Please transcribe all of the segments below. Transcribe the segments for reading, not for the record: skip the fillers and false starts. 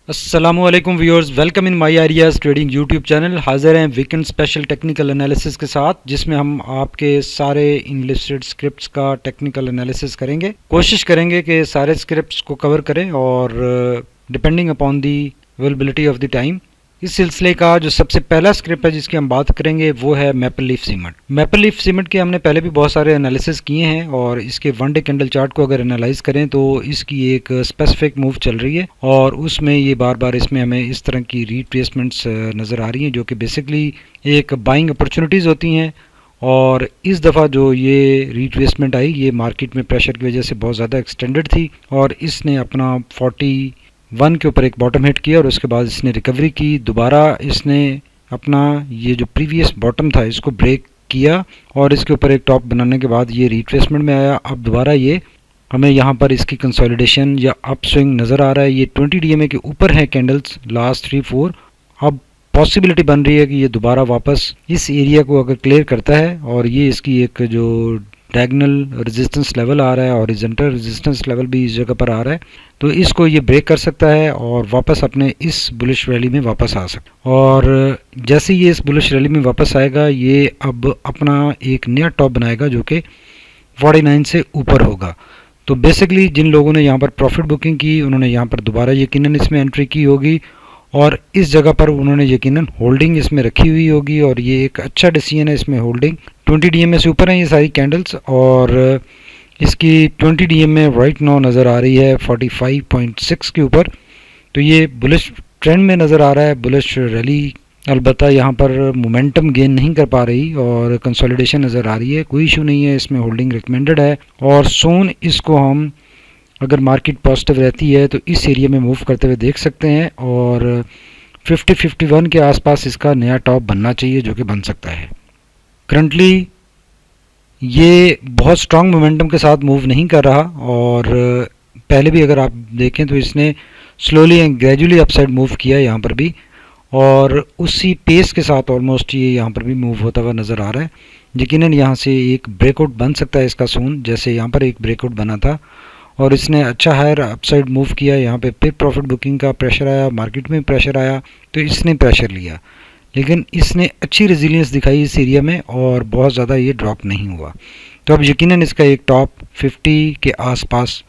अस्सलामुअलैकुम viewers, welcome in my ideas trading YouTube channel. हाजिर हैं वीकेंड स्पेशल टेक्निकल एनालिसिस के साथ, जिसमें हम आपके सारे इंग्लिश स्क्रिप्ट्स का टेक्निकल एनालिसिस करेंगे। कोशिश करेंगे कि सारे स्क्रिप्ट्स को कवर करें और depending upon the availability of the time. इस सिलसिले का जो सबसे पहला स्क्रिप्ट है जिसकी हम बात करेंगे वो है maple leaf cement. Maple leaf cement के हमने पहले भी बहुत सारे एनालिसिस किए हैं और इसके वन डे कैंडल चार्ट को अगर एनालाइज करें तो इसकी एक स्पेसिफिक मूव चल रही है और उसमें ये बार बार इसमें हमें इस तरह की रीट्रेसमेंट्स नज़र आ रही हैं, जो कि बेसिकली एक बाइंग अपॉर्चुनिटीज़ होती हैं। और इस दफ़ा जो ये रीट्रेसमेंट आई, ये मार्केट में प्रेशर की वजह से बहुत ज़्यादा एक्सटेंडेड थी और इसने अपना 41 के ऊपर एक बॉटम हिट किया और उसके बाद इसने रिकवरी की। दोबारा इसने अपना ये जो प्रीवियस बॉटम था इसको ब्रेक किया और इसके ऊपर एक टॉप बनाने के बाद ये रिट्रेसमेंट में आया। अब दोबारा ये हमें यहाँ पर इसकी कंसोलिडेशन या अप स्विंग नज़र आ रहा है। ये 20 DMA के ऊपर है कैंडल्स लास्ट 3-4। अब पॉसिबिलिटी बन रही है कि ये दोबारा वापस इस एरिया को अगर क्लियर करता है और ये इसकी एक जो डायगोनल रेजिस्टेंस लेवल आ रहा है, हॉरिजॉन्टल रेजिस्टेंस लेवल भी इस जगह पर आ रहा है, तो इसको ये ब्रेक कर सकता है और वापस अपने इस बुलिश रैली में वापस आ सकता है। और जैसे ये इस बुलिश रैली में वापस आएगा, ये अब अपना एक नया टॉप बनाएगा जो कि 49 से ऊपर होगा। तो बेसिकली जिन लोगों ने यहाँ पर प्रॉफिट बुकिंग की, उन्होंने यहाँ पर दोबारा यकीनन इसमें एंट्री की होगी और इस जगह पर उन्होंने यकीनन होल्डिंग इसमें रखी हुई होगी और ये एक अच्छा डिसीजन है इसमें होल्डिंग। 20 DMA से ऊपर हैं ये सारी कैंडल्स और इसकी 20 DMA राइट नाउ नज़र आ रही है 45.6 के ऊपर। तो ये बुलिश ट्रेंड में नज़र आ रहा है, बुलिश रैली। अलबत्ता यहाँ पर मोमेंटम गेन नहीं कर पा रही और कंसोलिडेशन नज़र आ रही है। कोई इशू नहीं है, इसमें होल्डिंग रिकमेंडेड है और सोन इसको हम अगर मार्केट पॉजिटिव रहती है तो इस एरिया में मूव करते हुए देख सकते हैं और 50-51 के आसपास इसका नया टॉप बनना चाहिए, जो कि बन सकता है। करंटली ये बहुत स्ट्रॉन्ग मोमेंटम के साथ मूव नहीं कर रहा और पहले भी अगर आप देखें तो इसने slowly and gradually upside move किया यहाँ पर भी और उसी पेस के साथ ऑलमोस्ट ये यहाँ पर भी मूव होता हुआ नज़र आ रहा है। यकीनन यहाँ से एक ब्रेकआउट बन सकता है इसका सून, जैसे यहाँ पर एक ब्रेकआउट बना था और इसने अच्छा हायर अपसाइड मूव किया। यहाँ पे फिर प्रॉफिट बुकिंग का प्रेशर आया, मार्केट में प्रेशर आया तो इसने प्रेशर लिया, लेकिन इसने अच्छी रेजिलियंस दिखाई इस एरिया में और बहुत ज़्यादा ये ड्रॉप नहीं हुआ। तो अब यकीनन इसका एक टॉप 50 के आसपास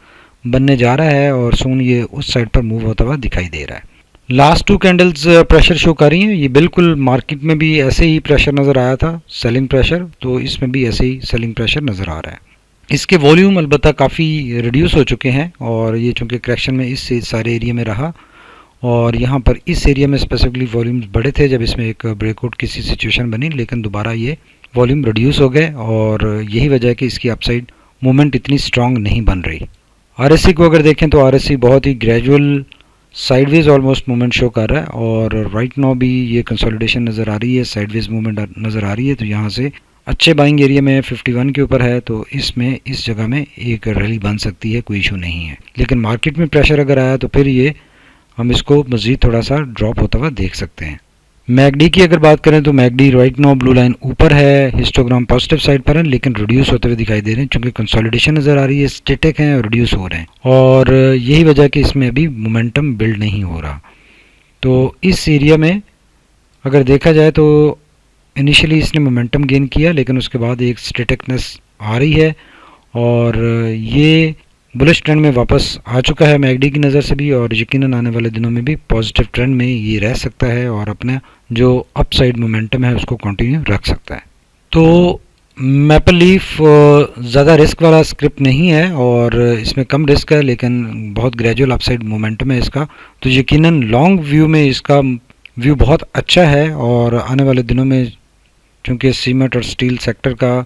बनने जा रहा है और सून ये उस साइड पर मूव होता हुआ दिखाई दे रहा है। लास्ट 2 कैंडल्स प्रेशर शो कर रही हैं। ये बिल्कुल मार्केट में भी ऐसे ही प्रेशर नज़र आया था, सेलिंग प्रेशर, तो इसमें भी ऐसे ही सेलिंग प्रेशर नज़र आ रहा है। इसके वॉल्यूम अलबत्ता काफ़ी रिड्यूस हो चुके हैं और ये चूँकि करेक्शन में इस सारे एरिया में रहा और यहाँ पर इस एरिया में स्पेसिफिकली वॉल्यूम्स बड़े थे जब इसमें एक ब्रेकआउट किसी सिचुएशन बनी, लेकिन दोबारा ये वॉल्यूम रिड्यूस हो गए और यही वजह है कि इसकी अपसाइड मूवमेंट इतनी स्ट्रांग नहीं बन रही। RSI को अगर देखें तो RSI बहुत ही gradual sideways almost movement show कर रहा है और राइट नाउ भी ये कंसोलिडेशन नज़र आ रही है, साइडवेज मूवमेंट नज़र आ रही है। तो यहाँ से अच्छे बाइंग एरिया में 51 के ऊपर है तो इसमें इस जगह में एक रैली बन सकती है, कोई इशू नहीं है। लेकिन मार्केट में प्रेशर अगर आया तो फिर ये हम इसको मज़ीद थोड़ा सा ड्रॉप होता हुआ देख सकते हैं। मैकडी की अगर बात करें तो McD right now blue line ऊपर है, हिस्टोग्राम पॉजिटिव साइड पर है, लेकिन रिड्यूस होते हुए दिखाई दे रहे हैं क्योंकि कंसोलिडेशन नज़र आ रही है, स्टैटिक हैं और रिड्यूस हो रहे हैं और यही वजह कि इसमें अभी मोमेंटम बिल्ड नहीं हो रहा। तो इस एरिया में अगर देखा जाए तो इनिशियली इसने मोमेंटम गेन किया, लेकिन उसके बाद एक स्टैटिकनेस आ रही है और ये बुलिश ट्रेंड में वापस आ चुका है मैकडी की नज़र से भी और यकीनन आने वाले दिनों में भी पॉजिटिव ट्रेंड में ये रह सकता है और अपना जो अपसाइड मोमेंटम है उसको कंटिन्यू रख सकता है। तो मैपल लीफ ज़्यादा रिस्क वाला स्क्रिप्ट नहीं है और इसमें कम रिस्क है, लेकिन बहुत ग्रेजुअल अपसाइड मोमेंटम है इसका। तो यकीनन लॉन्ग व्यू में इसका व्यू बहुत अच्छा है और आने वाले दिनों में क्योंकि सीमेंट और स्टील सेक्टर का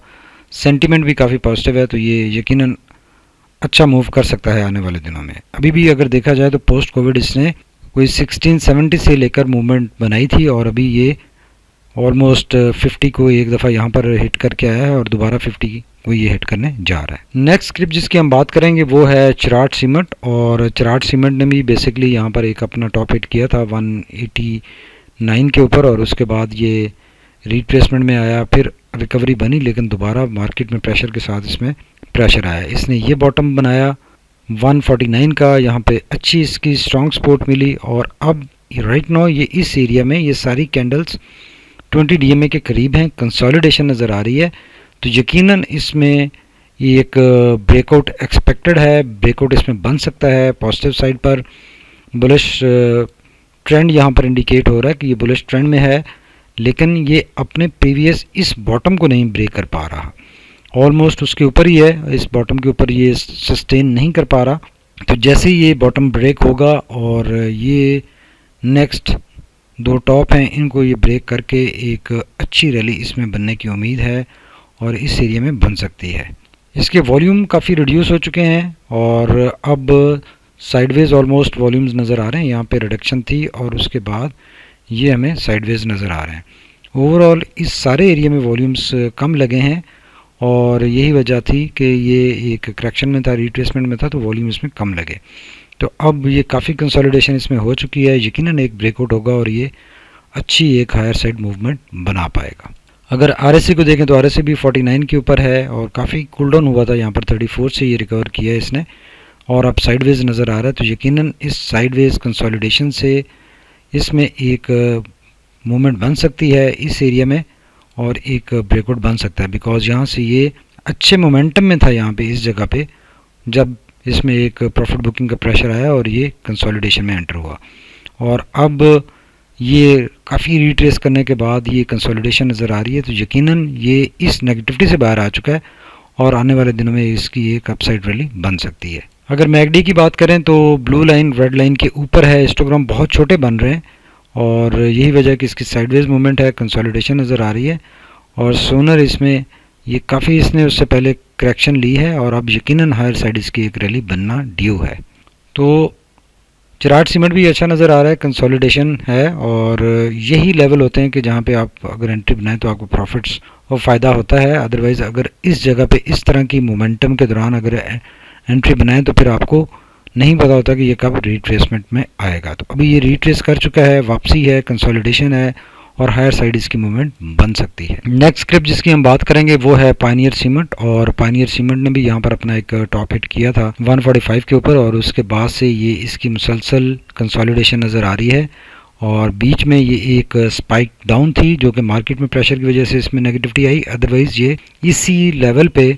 सेंटीमेंट भी काफ़ी पॉजिटिव है तो ये यकीनन अच्छा मूव कर सकता है आने वाले दिनों में। अभी भी अगर देखा जाए तो पोस्ट कोविड इसने कोई 1670 से लेकर मूवमेंट बनाई थी और अभी ये ऑलमोस्ट 50 को एक दफ़ा यहाँ पर हिट करके आया है और दोबारा 50 को ये हिट करने जा रहा है। नेक्स्ट स्क्रिप्ट जिसकी हम बात करेंगे वो है चिराट सीमेंट और चिराट सीमेंट ने भी बेसिकली यहाँ पर एक अपना टॉप हिट किया था 189 के ऊपर और उसके बाद ये रिट्रेसमेंट में आया, फिर रिकवरी बनी, लेकिन दोबारा मार्केट में प्रेशर के साथ इसमें प्रेशर आया। इसने ये बॉटम बनाया 149 का यहाँ पे अच्छी इसकी स्ट्रॉन्ग सपोर्ट मिली। और अब राइट नाउ ये इस एरिया में ये सारी कैंडल्स 20 DMA के करीब हैं, कंसोलिडेशन नज़र आ रही है। तो यकीनन इसमें ये एक ब्रेकआउट एक्सपेक्टेड है, ब्रेकआउट इसमें बन सकता है। पॉजिटिव साइड पर बुलिश ट्रेंड यहाँ पर इंडिकेट हो रहा है कि ये बुलिश ट्रेंड में है, लेकिन ये अपने प्रीवियस इस बॉटम को नहीं ब्रेक कर पा रहा, ऑलमोस्ट उसके ऊपर ही है, इस बॉटम के ऊपर ये सस्टेन नहीं कर पा रहा। तो जैसे ये बॉटम ब्रेक होगा और ये नेक्स्ट दो टॉप हैं इनको ये ब्रेक करके एक अच्छी रैली इसमें बनने की उम्मीद है और इस एरिया में बन सकती है। इसके वॉल्यूम काफ़ी रिड्यूस हो चुके हैं और अब साइडवेज ऑलमोस्ट वॉल्यूम्स नज़र आ रहे हैं। यहाँ पे रिडक्शन थी और उसके बाद ये हमें साइडवेज नज़र आ रहे हैं। ओवरऑल इस सारे एरिया में वॉल्यूम्स कम लगे हैं और यही वजह थी कि ये एक करेक्शन में था, रिट्रेसमेंट में था, तो वॉल्यूम इसमें कम लगे। तो अब ये काफ़ी कंसोलिडेशन इसमें हो चुकी है, यकीनन एक ब्रेकआउट होगा और ये अच्छी एक हायर साइड मूवमेंट बना पाएगा। अगर RSI को देखें तो RSI भी 49 के ऊपर है और काफ़ी कूल डाउन हुआ था, यहाँ पर 34 से ये रिकवर किया है इसने और अब साइडवेज नज़र आ रहा है। तो यकीनन इस साइडवेज कंसोलिडेशन से इसमें एक मूवमेंट बन सकती है इस एरिया में और एक ब्रेकआउट बन सकता है, बिकॉज यहाँ से ये अच्छे मोमेंटम में था यहाँ पे इस जगह पे जब इसमें एक प्रॉफिट बुकिंग का प्रेशर आया और ये कंसोलिडेशन में एंटर हुआ। और अब ये काफ़ी रिट्रेस करने के बाद ये कंसोलिडेशन नज़र आ रही है। तो यकीनन ये इस नेगेटिविटी से बाहर आ चुका है और आने वाले दिनों में इसकी एक अपसाइड रैली बन सकती है। अगर मैकडी की बात करें तो ब्लू लाइन रेड लाइन के ऊपर है, हिस्टोग्राम बहुत छोटे बन रहे हैं और यही वजह कि इसकी साइडवेज मूवमेंट है, कंसोलिडेशन नज़र आ रही है और सोनर इसमें ये काफ़ी इसने उससे पहले करेक्शन ली है और अब यकीनन हायर साइड इसकी एक रैली बनना ड्यू है। तो चिराग सीमेंट भी अच्छा नज़र आ रहा है, कंसोलिडेशन है और यही लेवल होते हैं कि जहाँ पे आप अगर एंट्री बनाएं तो आपको प्रॉफिट्स और फ़ायदा होता है। अदरवाइज़ अगर इस जगह पे इस तरह की मोमेंटम के दौरान अगर एंट्री बनाएं तो फिर आपको नहीं पता होता कि ये कब रिट्रेसमेंट में आएगा। तो अभी ये रिट्रेस कर चुका है, वापसी है, कंसोलिडेशन है और हायर साइड इसकी मूवमेंट बन सकती है। नेक्स्ट स्क्रिप्ट जिसकी हम बात करेंगे वो है पायनियर सीमेंट और पायनियर सीमेंट ने भी यहाँ पर अपना एक टॉप हिट किया था 145 के ऊपर और उसके बाद से ये इसकी मुसलसल कंसोलिडेशन नज़र आ रही है और बीच में ये एक स्पाइक डाउन थी जो कि मार्केट में प्रेशर की वजह से इसमें नेगेटिविटी आई। अदरवाइज़ ये इसी लेवल पे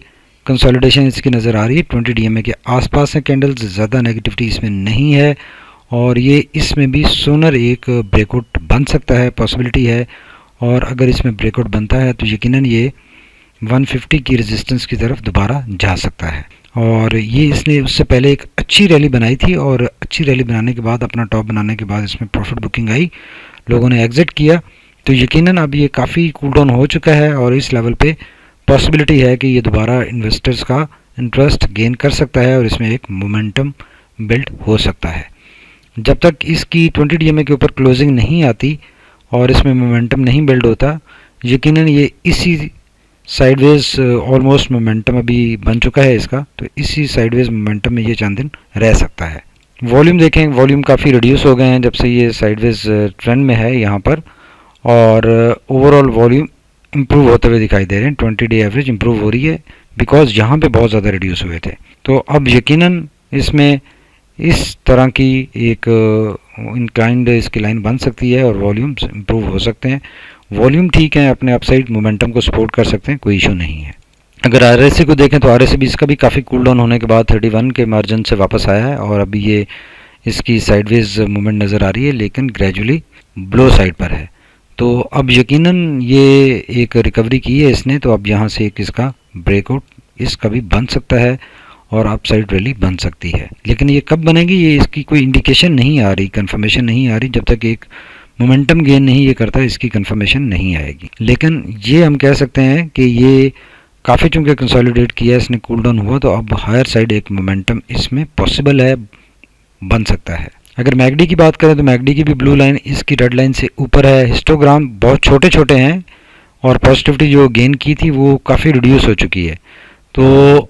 कंसोलिडेशन इसकी नज़र आ रही है। 20 DMA के आसपास है कैंडल्स, ज़्यादा नेगेटिविटी इसमें नहीं है और ये इसमें भी सोनर एक ब्रेकआउट बन सकता है, पॉसिबिलिटी है। और अगर इसमें ब्रेकआउट बनता है तो यकीनन ये 150 की रेजिस्टेंस की तरफ दोबारा जा सकता है। और ये इसने उससे पहले एक अच्छी रैली बनाई थी और अच्छी रैली बनाने के बाद अपना टॉप बनाने के बाद इसमें प्रॉफिट बुकिंग आई, लोगों ने एग्जिट किया। तो यकीनन अब ये काफ़ी कूल डाउन हो चुका है और इस लेवल पे पॉसिबिलिटी है कि ये दोबारा इन्वेस्टर्स का इंटरेस्ट गेन कर सकता है और इसमें एक मोमेंटम बिल्ड हो सकता है। जब तक इसकी 20 DMA के ऊपर क्लोजिंग नहीं आती और इसमें मोमेंटम नहीं बिल्ड होता, यकीनन ये इसी साइडवेज ऑलमोस्ट मोमेंटम अभी बन चुका है इसका, तो इसी साइडवेज मोमेंटम में ये चंद दिन रह सकता है। वॉल्यूम देखें, वॉल्यूम काफ़ी रिड्यूस हो गए हैं जब से ये साइडवेज ट्रेंड में है यहाँ पर और ओवरऑल वॉल्यूम इम्प्रूव होते हुए दिखाई दे रहे हैं। 20 डे एवरेज इम्प्रूव हो रही है बिकॉज यहाँ पे बहुत ज़्यादा रिड्यूस हुए थे। तो अब यकीनन इसमें इस तरह की एक इनक्लाइंड इसकी लाइन बन सकती है और वॉल्यूम्स इम्प्रूव हो सकते हैं। वॉल्यूम ठीक है, अपने अपसाइड मोमेंटम को सपोर्ट कर सकते हैं, कोई इशू नहीं है। अगर RSI को देखें तो RSI भी इसका भी काफ़ी कूल डाउन होने के बाद 31 के मार्जिन से वापस आया है और अभी ये इसकी साइडवेज मूवमेंट नज़र आ रही है लेकिन ग्रेजुअली ब्लो साइड पर है। तो अब यकीनन ये एक रिकवरी की है इसने, तो अब यहाँ से एक इसका ब्रेकआउट इसका भी बन सकता है और अपसाइड रैली बन सकती है। लेकिन ये कब बनेगी ये इसकी कोई इंडिकेशन नहीं आ रही, कंफर्मेशन नहीं आ रही। जब तक एक मोमेंटम गेन नहीं ये करता इसकी कंफर्मेशन नहीं आएगी। लेकिन ये हम कह सकते हैं कि ये काफ़ी चूँकि कंसोलिडेट किया इसने, कूल डाउन हुआ, तो अब हायर साइड एक मोमेंटम इसमें पॉसिबल है, बन सकता है। अगर मैकडी की बात करें तो मैकडी की भी ब्लू लाइन इसकी रेड लाइन से ऊपर है, हिस्टोग्राम बहुत छोटे छोटे हैं और पॉजिटिविटी जो गेन की थी वो काफ़ी रिड्यूस हो चुकी है। तो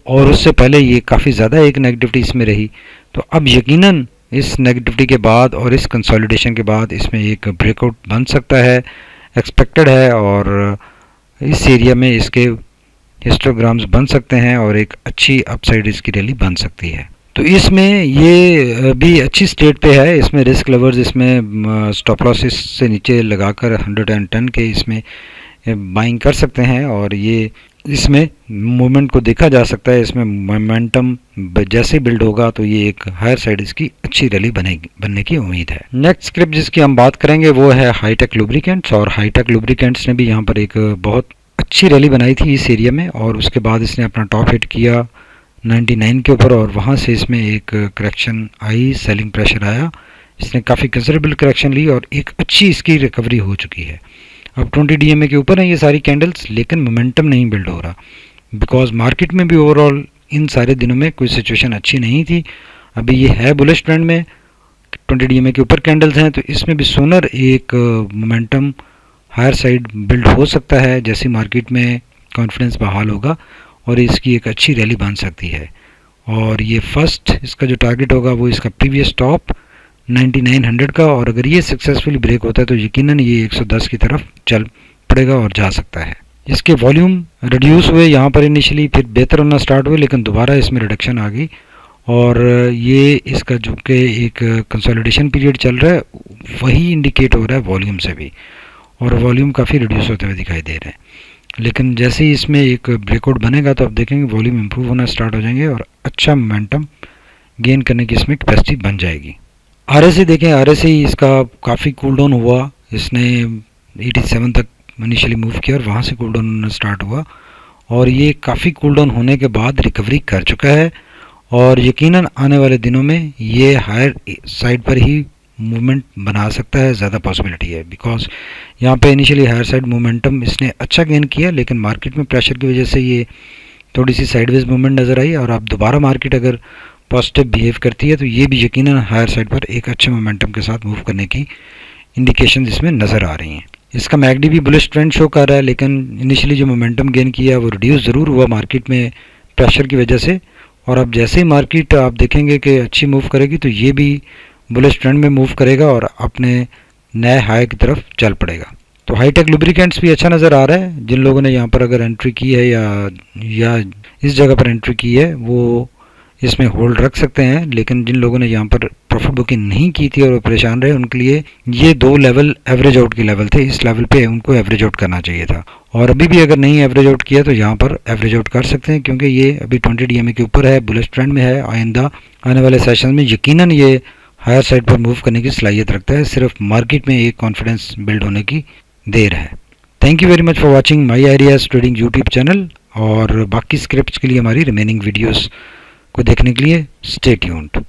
और उससे पहले ये काफ़ी ज़्यादा एक नेगेटिविटी इसमें रही। तो अब यकीनन इस नेगेटिविटी के बाद और इस कंसोलिडेशन के बाद इसमें एक ब्रेकआउट बन सकता है, एक्सपेक्टेड है और इस एरिया में इसके हिस्टोग्राम्स बन सकते हैं और एक अच्छी अपसाइड इसकी रैली बन सकती है। तो इसमें ये भी अच्छी स्टेट पे है। इसमें रिस्क लवर्स इसमें स्टॉप लॉस से नीचे लगाकर 110 के इसमें बाइंग कर सकते हैं और ये इसमें मूवमेंट को देखा जा सकता है। इसमें मोमेंटम जैसे बिल्ड होगा तो ये एक हायर साइड इसकी अच्छी रैली बनने की उम्मीद है। नेक्स्ट स्क्रिप्ट जिसकी हम बात करेंगे वो है हाईटेक लुब्रिकेंट्स, और हाईटेक लुब्रिकेंट्स ने भी यहाँ पर एक बहुत अच्छी रैली बनाई थी इस एरिया में, और उसके बाद इसने अपना टॉप हिट किया 99 के ऊपर, और वहाँ से इसमें एक करेक्शन आई, सेलिंग प्रेशर आया, इसने काफ़ी कंसिडरेबल करेक्शन ली और एक अच्छी इसकी रिकवरी हो चुकी है। अब 20 DMA के ऊपर है ये सारी कैंडल्स, लेकिन मोमेंटम नहीं बिल्ड हो रहा, बिकॉज मार्केट में भी ओवरऑल इन सारे दिनों में कोई सिचुएशन अच्छी नहीं थी। अभी ये है बुलिश ट्रेंड में, 20 DMA के ऊपर कैंडल्स हैं, तो इसमें भी सोनर एक मोमेंटम हायर साइड बिल्ड हो सकता है जैसे मार्केट में कॉन्फिडेंस बहाल होगा, और इसकी एक अच्छी रैली बन सकती है। और ये फर्स्ट इसका जो टारगेट होगा वो इसका प्रीवियस टॉप 9900 का, और अगर ये सक्सेसफुली ब्रेक होता है तो यकीनन ये 110 की तरफ चल पड़ेगा और जा सकता है। इसके वॉल्यूम रिड्यूस हुए यहाँ पर इनिशियली, फिर बेहतर होना स्टार्ट हुए, लेकिन दोबारा इसमें रिडक्शन आ गई, और ये इसका जो कि एक कंसोलिडेशन पीरियड चल रहा है वही इंडिकेट हो रहा है वॉल्यूम से भी, और वॉल्यूम काफ़ी रिड्यूस होते हुए दिखाई दे रहे हैं। लेकिन जैसे ही इसमें एक ब्रेकआउट बनेगा तो आप देखेंगे वॉल्यूम इंप्रूव होना स्टार्ट हो जाएंगे और अच्छा मोमेंटम गेन करने की इसमें कैपेसिटी बन जाएगी। RSI देखें, RSI इसका काफ़ी कूल डाउन हुआ, इसने 87 तक इनिशियली मूव किया और वहाँ से कूल डाउन होना स्टार्ट हुआ, और ये काफ़ी कूल डाउन होने के बाद रिकवरी कर चुका है, और यकीनन आने वाले दिनों में ये हायर साइड पर ही मूवमेंट बना सकता है, ज़्यादा पॉसिबिलिटी है, बिकॉज यहाँ पे इनिशियली हायर साइड मोमेंटम इसने अच्छा गेन किया, लेकिन मार्केट में प्रेशर की वजह से ये थोड़ी सी साइडवेज मूवमेंट नज़र आई, और अब दोबारा मार्केट अगर पॉजिटिव बिहेव करती है तो ये भी यकीनन हायर साइड पर एक अच्छे मोमेंटम के साथ मूव करने की इंडिकेशन इसमें नज़र आ रही हैं। इसका मैगडी भी बुलिश ट्रेंड शो कर रहा है, लेकिन इनिशियली जो मोमेंटम गेन किया वो रिड्यूस ज़रूर हुआ मार्केट में प्रेशर की वजह से, और अब जैसे ही मार्केट आप देखेंगे कि अच्छी मूव करेगी तो ये भी बुलिश ट्रेंड में मूव करेगा और अपने नए हाई की तरफ चल पड़ेगा। तो हाईटेक लुब्रिकेंट्स भी अच्छा नज़र आ रहा है। जिन लोगों ने यहाँ पर अगर एंट्री की है या इस जगह पर एंट्री की है वो इसमें होल्ड रख सकते हैं, लेकिन जिन लोगों ने यहाँ पर प्रॉफिट बुकिंग नहीं की थी और वो परेशान रहे, उनके लिए ये दो लेवल एवरेज आउट के लेवल थे, इस लेवल पे उनको एवरेज आउट करना चाहिए था, और अभी भी अगर नहीं एवरेज आउट किया तो यहाँ पर एवरेज आउट कर सकते हैं, क्योंकि ये अभी 20 DMA के ऊपर है, बुलिश ट्रेंड में है। आइंदा आने वाले सेशन में यकीनन ये हायर साइड पर मूव करने की सलाहियत रखता है, सिर्फ मार्केट में एक कॉन्फिडेंस बिल्ड होने की देर है। Thank you very much for watching my ideas trading YouTube channel, और बाकी स्क्रिप्ट्स के लिए हमारी रिमेनिंग वीडियोज़ को देखने के लिए स्टे ट्यून्ड।